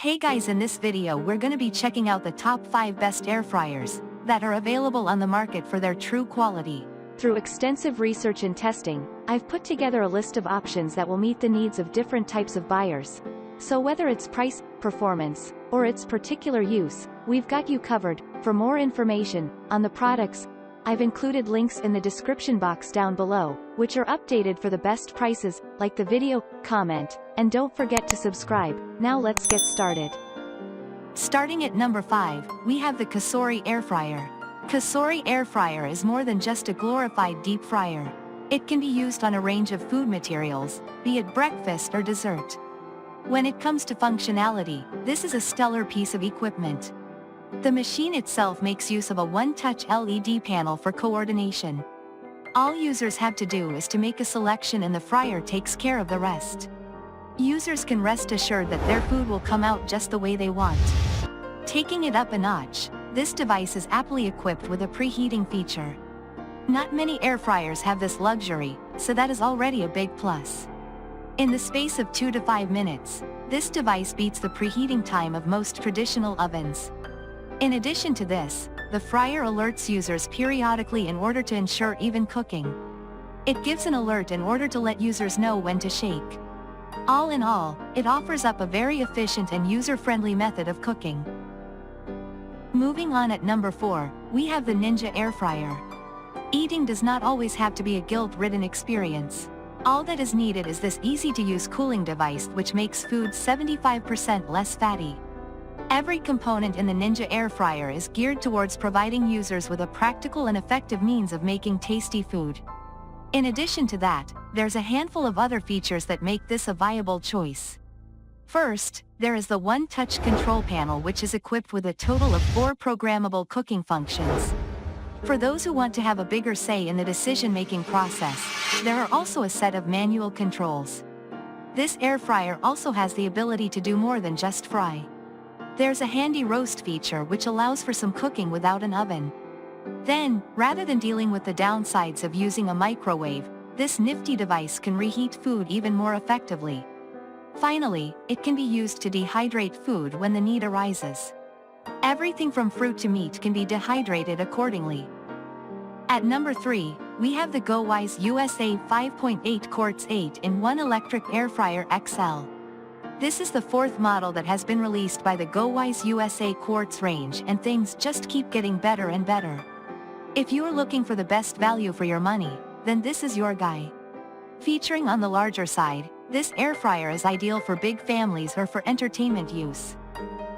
Hey guys, in this video we're gonna be checking out the top 5 best air fryers that are available on the market for their true quality. Through extensive research and testing, I've put together a list of options that will meet the needs of different types of buyers. So whether it's price, performance, or its particular use, we've got you covered. For more information on the products, I've included links in the description box down below, which are updated for the best prices. Like the video, comment, and don't forget to subscribe. Now let's get started. Starting at number 5, we have the COSORI Air Fryer. COSORI Air Fryer is more than just a glorified deep fryer. It can be used on a range of food materials, be it breakfast or dessert. When it comes to functionality, this is a stellar piece of equipment. The machine itself makes use of a one-touch LED panel for coordination. All users have to do is to make a selection and the fryer takes care of the rest. Users can rest assured that their food will come out just the way they want. Taking it up a notch, this device is aptly equipped with a preheating feature. Not many air fryers have this luxury, so that is already a big plus. In the space of 2 to 5 minutes, this device beats the preheating time of most traditional ovens. In addition to this, the fryer alerts users periodically in order to ensure even cooking. It gives an alert in order to let users know when to shake. All in all, it offers up a very efficient and user-friendly method of cooking. Moving on at number 4, we have the Ninja Air Fryer. Eating does not always have to be a guilt-ridden experience. All that is needed is this easy-to-use cooling device which makes food 75% less fatty. Every component in the Ninja Air Fryer is geared towards providing users with a practical and effective means of making tasty food. In addition to that, there's a handful of other features that make this a viable choice. First, there is the one-touch control panel which is equipped with a total of 4 programmable cooking functions. For those who want to have a bigger say in the decision-making process, there are also a set of manual controls. This air fryer also has the ability to do more than just fry. There's a handy roast feature which allows for some cooking without an oven. Then, rather than dealing with the downsides of using a microwave, this nifty device can reheat food even more effectively. Finally, it can be used to dehydrate food when the need arises. Everything from fruit to meat can be dehydrated accordingly. At number 3, we have the GoWISE USA 5.8 Quartz 8-in-1 Electric Air Fryer XL. This is the 4th model that has been released by the GoWISE USA Quartz range, and things just keep getting better and better. If you are looking for the best value for your money, then this is your guy. Featuring on the larger side, this air fryer is ideal for big families or for entertainment use.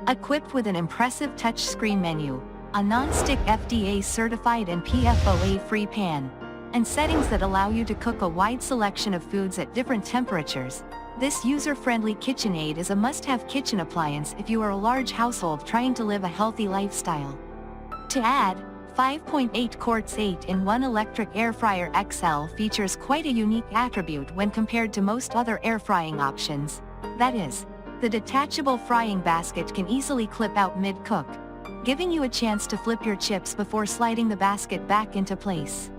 Equipped with an impressive touchscreen menu, a non-stick FDA-certified and PFOA-free pan, and settings that allow you to cook a wide selection of foods at different temperatures, this user-friendly KitchenAid is a must-have kitchen appliance if you are a large household trying to live a healthy lifestyle. To add, 5.8 Quartz 8-in-1 Electric Air Fryer XL features quite a unique attribute when compared to most other air frying options. That is, the detachable frying basket can easily clip out mid-cook, giving you a chance to flip your chips before sliding the basket back into place.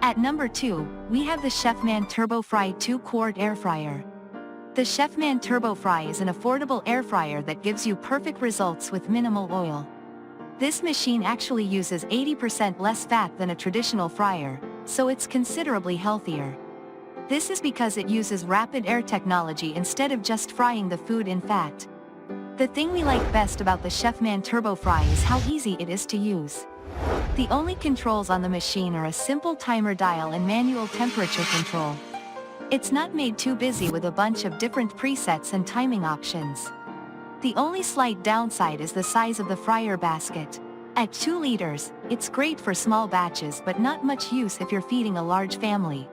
At number 2, we have the Chefman TurboFry 2-quart air fryer. The Chefman TurboFry is an affordable air fryer that gives you perfect results with minimal oil. This machine actually uses 80% less fat than a traditional fryer, so it's considerably healthier. This is because it uses rapid air technology instead of just frying the food in fat. The thing we like best about the Chefman TurboFry is how easy it is to use. The only controls on the machine are a simple timer dial and manual temperature control. It's not made too busy with a bunch of different presets and timing options. The only slight downside is the size of the fryer basket. At 2 liters, it's great for small batches but not much use if you're feeding a large family.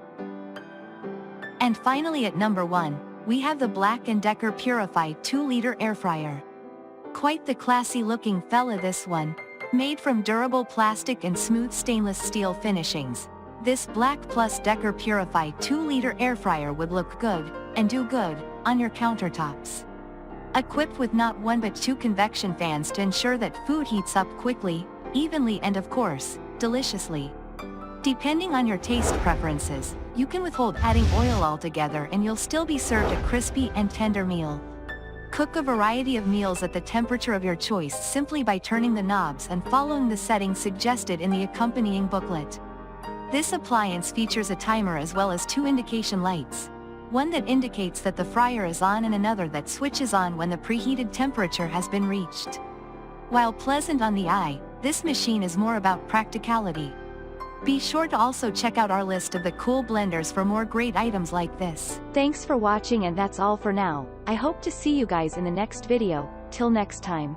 And finally at number 1, we have the BLACK+DECKER Purify 2-liter air fryer. Quite the classy looking fella this one. Made from durable plastic and smooth stainless steel finishings, this BLACK+DECKER Purify 2-liter air fryer would look good, and do good, on your countertops. Equipped with not 1 but 2 convection fans to ensure that food heats up quickly, evenly and of course, deliciously. Depending on your taste preferences, you can withhold adding oil altogether and you'll still be served a crispy and tender meal. Cook a variety of meals at the temperature of your choice simply by turning the knobs and following the settings suggested in the accompanying booklet. This appliance features a timer as well as 2 indication lights. One that indicates that the fryer is on and another that switches on when the preheated temperature has been reached. While pleasant on the eye, this machine is more about practicality. Be sure to also check out our list of the cool blenders for more great items like this. Thanks for watching, and that's all for now. I hope to see you guys in the next video. Till next time.